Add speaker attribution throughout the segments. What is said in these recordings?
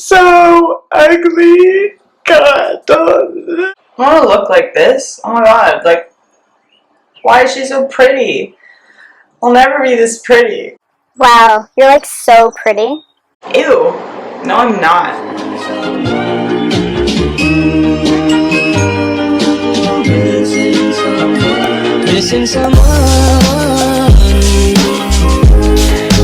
Speaker 1: so ugly. God, don't. I want to look like this. Oh my god, like, why is she so pretty? I'll never be this pretty.
Speaker 2: Wow, you're like so pretty.
Speaker 1: Ew. No, I'm not.
Speaker 3: Missing someone.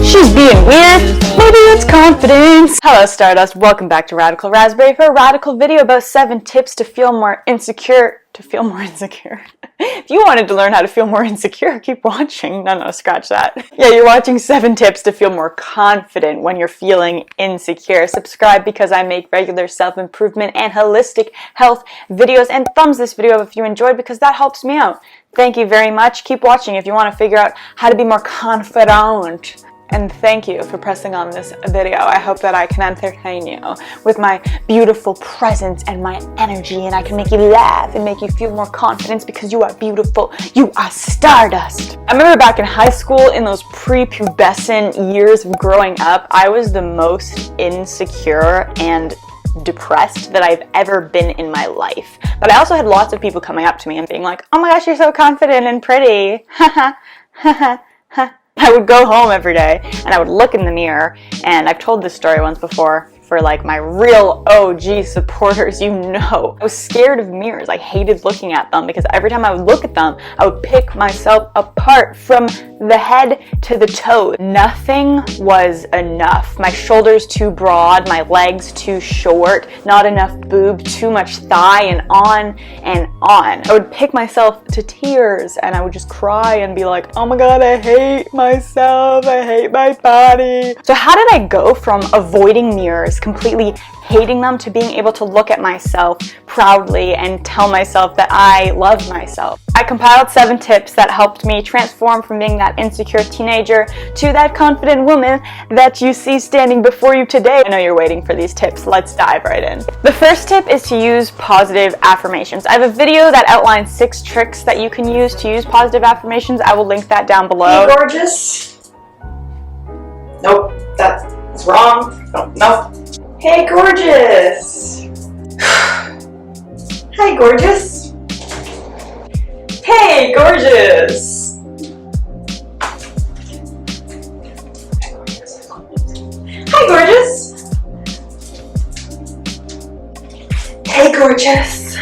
Speaker 4: She's being weird. Maybe it's confidence. Hello Stardust, welcome back to Radical Raspberry for a radical video about 7 tips to feel more insecure. If you wanted to learn how to feel more insecure, keep watching. No, scratch that. Yeah, you're watching 7 tips to feel more confident when you're feeling insecure. Subscribe because I make regular self-improvement and holistic health videos, and thumbs this video if you enjoyed because that helps me out. Thank you very much. Keep watching if you want to figure out how to be more confident. And thank you for pressing on this video. I hope that I can entertain you with my beautiful presence and my energy, and I can make you laugh and make you feel more confidence because you are beautiful. You are stardust. I remember back in high school, in those prepubescent years of growing up, I was the most insecure and depressed that I've ever been in my life. But I also had lots of people coming up to me and being like, oh my gosh, you're so confident and pretty. I would go home every day and I would look in the mirror, and I've told this story once before for like my real OG supporters, you know. I was scared of mirrors. I hated looking at them because every time I would look at them, I would pick myself apart from the head to the toe. Nothing was enough. My shoulders too broad, my legs too short, not enough boob, too much thigh, and on and on. I would pick myself to tears and I would just cry and be like, oh my god, I hate myself, I hate my body. So how did I go from avoiding mirrors, completely hating them, to being able to look at myself proudly and tell myself that I love myself? I compiled 7 tips that helped me transform from being that insecure teenager to that confident woman that you see standing before you today. I know you're waiting for these tips. Let's dive right in. The first tip is to use positive affirmations. I have a video that outlines 6 tricks that you can use to use positive affirmations. I will link that down below.
Speaker 1: Hey, gorgeous. Nope, that's wrong. Nope. Hey, gorgeous. Hi, gorgeous. Hey, gorgeous. Hi, gorgeous. Hey, gorgeous.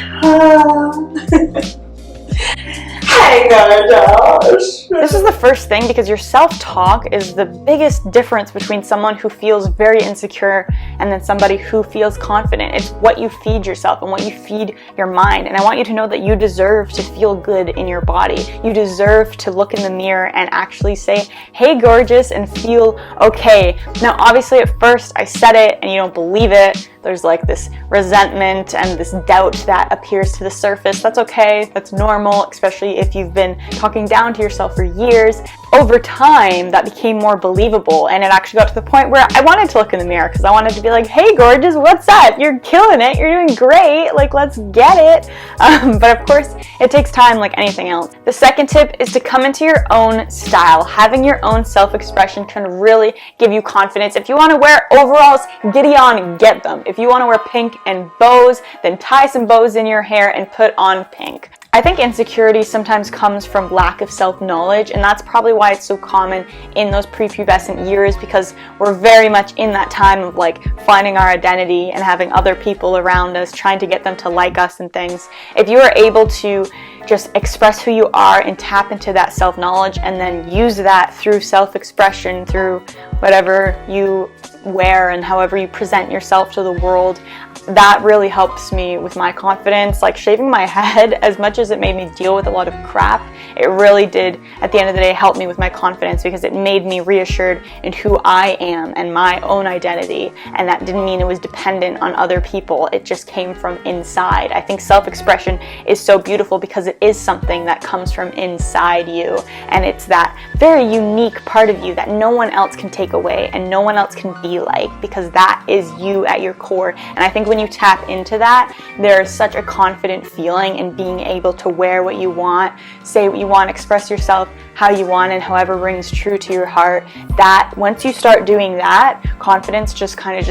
Speaker 1: Hi, gorgeous.
Speaker 4: This is the first thing because your self-talk is the biggest difference between someone who feels very insecure and then somebody who feels confident. It's what you feed yourself and what you feed your mind. And I want you to know that you deserve to feel good in your body. You deserve to look in the mirror and actually say, hey, gorgeous, and feel okay. Now, obviously, at first I said it and you don't believe it. There's like this resentment and this doubt that appears to the surface. That's okay. That's normal, especially if you've been talking down to yourself for years. Over time, that became more believable, and it actually got to the point where I wanted to look in the mirror because I wanted to be like, hey, gorgeous, what's up? You're killing it. You're doing great. Like, let's get it. But of course, it takes time like anything else. The second tip is to come into your own style. Having your own self-expression can really give you confidence. If you want to wear overalls, giddy on, get them. If you want to wear pink and bows, then tie some bows in your hair and put on pink. I think insecurity sometimes comes from lack of self-knowledge, and that's probably why it's so common in those prepubescent years, because we're very much in that time of like finding our identity and having other people around us trying to get them to like us and things. If you are able to just express who you are and tap into that self-knowledge and then use that through self-expression, through whatever you wear and however you present yourself to the world, that really helps me with my confidence. Like shaving my head, as much as it made me deal with a lot of crap, it really did at the end of the day help me with my confidence, because it made me reassured in who I am and my own identity, and that didn't mean it was dependent on other people. It just came from inside. I think self-expression is so beautiful because it is something that comes from inside you, and it's that very unique part of you that no one else can take away and no one else can be like, because that is you at your core. And I think when you tap into that, there is such a confident feeling in being able to wear what you want, say what you want, express yourself how you want, and however rings true to your heart. That once you start doing that, confidence just kind of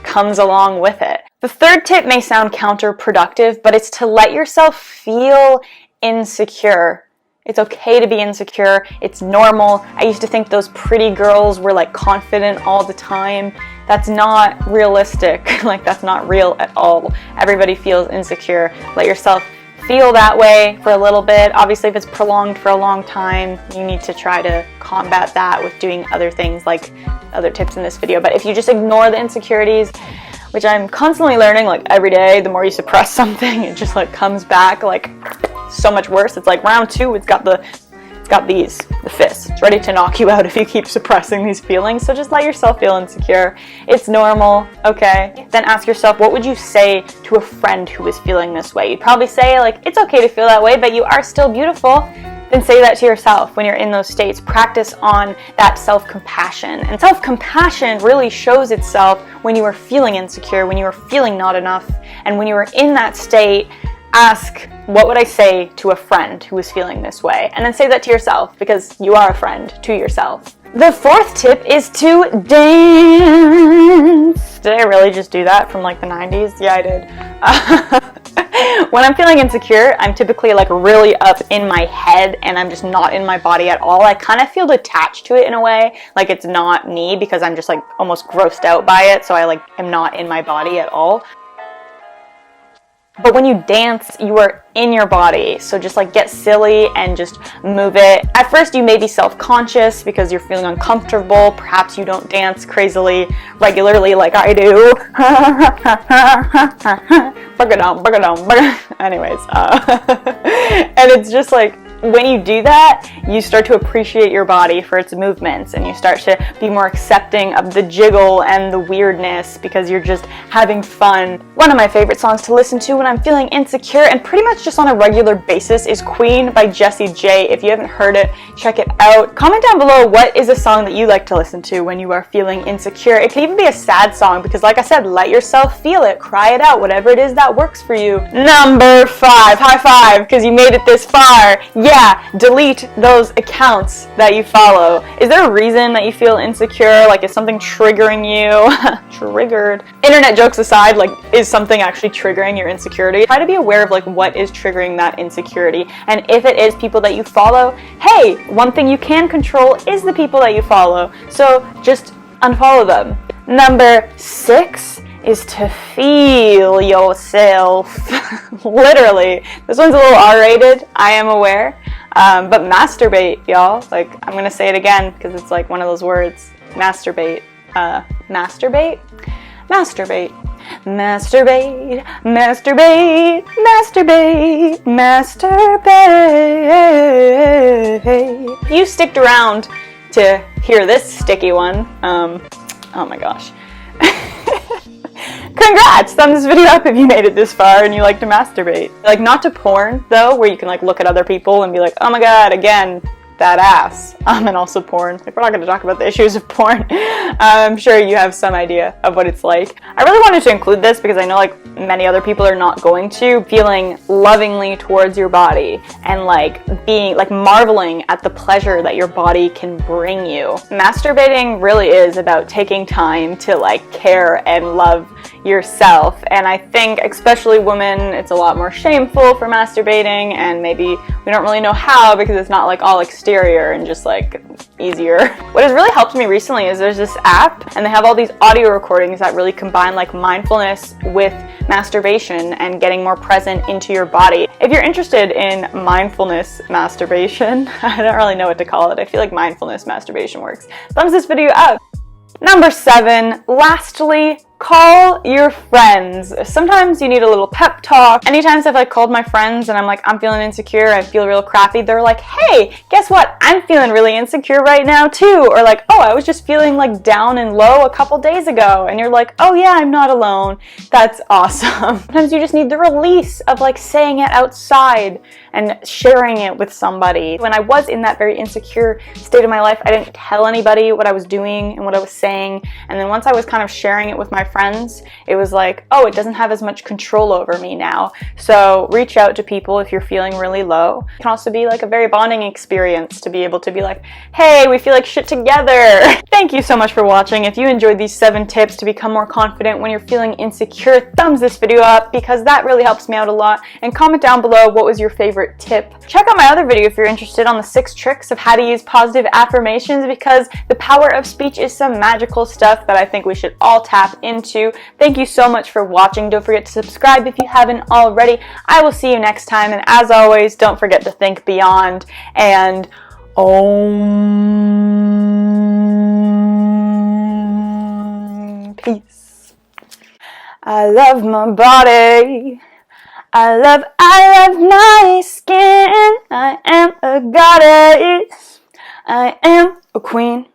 Speaker 4: comes along with it. The third tip may sound counterproductive, but it's to let yourself feel insecure. It's okay to be insecure. It's normal. I used to think those pretty girls were like confident all the time. That's not realistic. Like, that's not real at all. Everybody feels insecure. Let yourself feel that way for a little bit. Obviously, if it's prolonged for a long time, you need to try to combat that with doing other things like other tips in this video. But if you just ignore the insecurities, which I'm constantly learning, like every day, the more you suppress something, it just like comes back like so much worse. It's like round 2, it's got the fists. It's ready to knock you out if you keep suppressing these feelings. So just let yourself feel insecure. It's normal, okay? Then ask yourself, what would you say to a friend who is feeling this way? You'd probably say like, it's okay to feel that way, but you are still beautiful. Then say that to yourself when you're in those states. Practice on that self-compassion. And self-compassion really shows itself when you are feeling insecure, when you are feeling not enough, and when you are in that state. Ask, what would I say to a friend who is feeling this way? And then say that to yourself, because you are a friend to yourself. The fourth tip is to dance. Did I really just do that from like the 90s? Yeah, I did. When I'm feeling insecure, I'm typically like really up in my head and I'm just not in my body at all. I kind of feel detached to it in a way, like it's not me, because I'm just like almost grossed out by it, so I like am not in my body at all. But when you dance, you are in your body. So just like get silly and just move it. At first you may be self-conscious because you're feeling uncomfortable. Perhaps you don't dance crazily regularly like I do. Anyways, and it's just like, when you do that, you start to appreciate your body for its movements, and you start to be more accepting of the jiggle and the weirdness because you're just having fun. One of my favorite songs to listen to when I'm feeling insecure, and pretty much just on a regular basis, is Queen by Jessie J. If you haven't heard it, check it out. Comment down below what is a song that you like to listen to when you are feeling insecure. It can even be a sad song because, like I said, let yourself feel it, cry it out, whatever it is that works for you. Number 5, high five because you made it this far. Yeah, delete those accounts that you follow. Is there a reason that you feel insecure? Like, is something triggering you? Triggered. Internet jokes aside, like, is something actually triggering your insecurity? Try to be aware of like what is triggering that insecurity. And if it is people that you follow, hey, one thing you can control is the people that you follow. So just unfollow them. Number 6 is to feel yourself. Literally. This one's a little R-rated, I am aware. But masturbate, y'all. Like, I'm gonna say it again because it's like one of those words. Masturbate. Masturbate? Masturbate. Masturbate. Masturbate. Masturbate. Masturbate. You sticked around to hear this sticky one. Oh my gosh. Congrats! Thumbs this video up if you made it this far and you like to masturbate. Like, not to porn, though, where you can like look at other people and be like, oh my god, again, that ass. And also porn. Like, we're not going to talk about the issues of porn. I'm sure you have some idea of what it's like. I really wanted to include this because I know like many other people are not going to. Feeling lovingly towards your body and like being like marveling at the pleasure that your body can bring you. Masturbating really is about taking time to like care and love yourself, and I think especially women, it's a lot more shameful for masturbating, and maybe we don't really know how because it's not like all exterior and just like easier. What has really helped me recently is there's this app and they have all these audio recordings that really combine like mindfulness with masturbation and getting more present into your body. If you're interested in mindfulness masturbation, I don't really know what to call it. I feel like mindfulness masturbation works. Thumbs this video up. Number 7, lastly, call your friends. Sometimes you need a little pep talk. Anytime I've like called my friends and I'm like, I'm feeling insecure, I feel real crappy, they're like, hey, guess what? I'm feeling really insecure right now too. Or like, oh, I was just feeling like down and low a couple days ago. And you're like, oh yeah, I'm not alone. That's awesome. Sometimes you just need the release of like saying it outside and sharing it with somebody. When I was in that very insecure state of my life, I didn't tell anybody what I was doing and what I was saying. And then once I was kind of sharing it with my friends, it was like, oh, it doesn't have as much control over me now. So reach out to people if you're feeling really low. It can also be like a very bonding experience to be able to be like, hey, we feel like shit together. Thank you so much for watching. If you enjoyed these 7 tips to become more confident when you're feeling insecure, thumbs this video up because that really helps me out a lot. And comment down below what was your favorite tip. Check out my other video if you're interested on the 6 tricks of how to use positive affirmations, because the power of speech is some magical stuff that I think we should all tap into. Thank you so much for watching. Don't forget to subscribe if you haven't already. I will see you next time, and as always, don't forget to think beyond and peace. I love my body. I love my skin. I am a goddess. I am a queen.